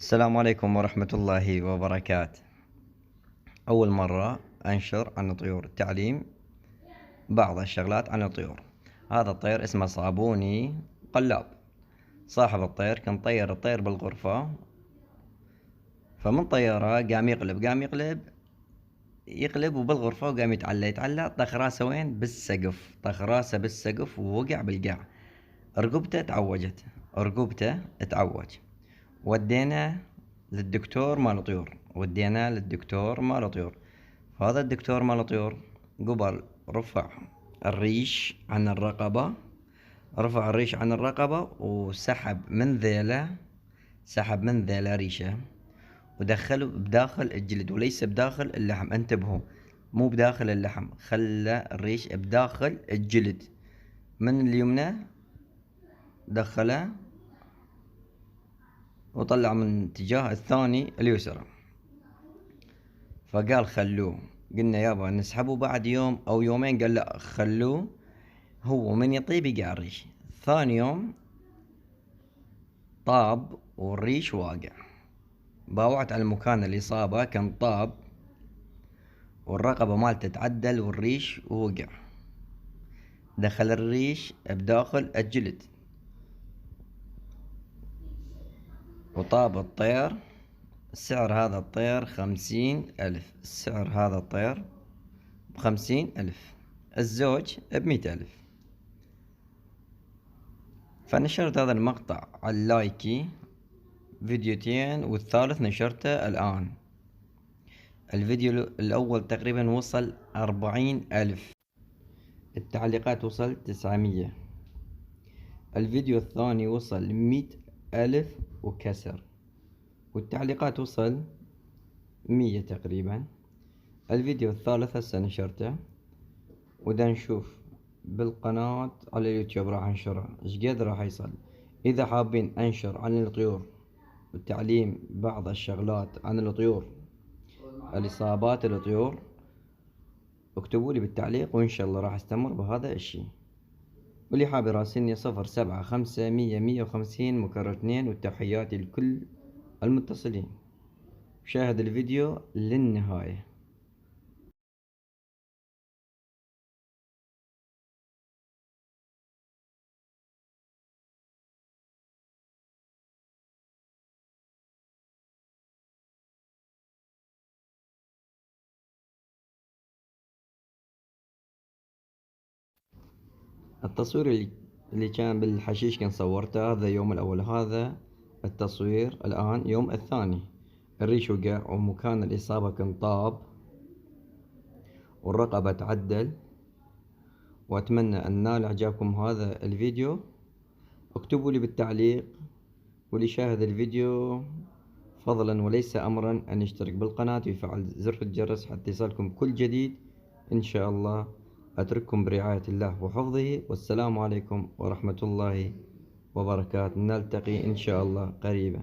السلام عليكم ورحمة الله وبركاته. أول مرة أنشر عن طيور التعليم بعض الشغلات عن الطيور. هذا الطير اسمه صابوني قلاب. صاحب الطير كان طير الطير بالغرفة، فمن طياره قام يقلب وبالغرفة، وقام يتعلى طخ راسه وين؟ بالسقف. طخ راسه بالسقف ووقع بالقاع. رقبته اتعوج. ودينا للدكتور مال طيور. فهذا الدكتور مال طيور قبل رفع الريش عن الرقبة وسحب من ذيله ريشه ودخله بداخل الجلد وليس بداخل اللحم. انتبهوا، مو بداخل اللحم، خلى الريش بداخل الجلد. من اليمنى دخله وطلع من اتجاه الثاني اليسرى. فقال خلوه. قلنا يابا نسحبه بعد يوم او يومين. قال لا، خلوه، هو من يطيب يقع الريش. ثاني يوم طاب والريش واقع. باوعت على المكان الإصابة، كان طاب والرقبة مالته تعدل والريش وقع. دخل الريش بداخل الجلد وطاب الطير. سعر هذا الطير 50,000. سعر هذا الطير ب50,000، الزوج ب100,000. فنشرت هذا المقطع على اللايكي فيديوتين، والثالث نشرته الآن. الفيديو الأول تقريبا وصل 40,000، التعليقات وصل 900. الفيديو الثاني وصل 100,000 وكسر، والتعليقات وصل 100 تقريبا. الفيديو الثالث هسه نشرته، ودا نشوف بالقناة على اليوتيوب راح انشره ايش قد راح يصل. اذا حابين انشر عن الطيور وتعليم بعض الشغلات عن الطيور، الاصابات الطيور، اكتبوا لي بالتعليق وان شاء الله راح استمر بهذا الشي. واللي حاب يراسلني 075 100 150 مكرر 2. والتحياتي لكل المتصلين. شاهد الفيديو للنهاية. التصوير اللي كان بالحشيش كان صورته هذا يوم الأول. هذا التصوير الآن يوم الثاني. الريش وقع ومكان الإصابة كان طاب والرقبة تعدل. وأتمنى أن نال إعجابكم هذا الفيديو. اكتبوا لي بالتعليق، واللي شاهد الفيديو فضلا وليس أمرا أن يشترك بالقناة ويفعل زر الجرس حتى يصلكم كل جديد إن شاء الله. أترككم برعاية الله وحفظه، والسلام عليكم ورحمة الله وبركاته. نلتقي إن شاء الله قريبا.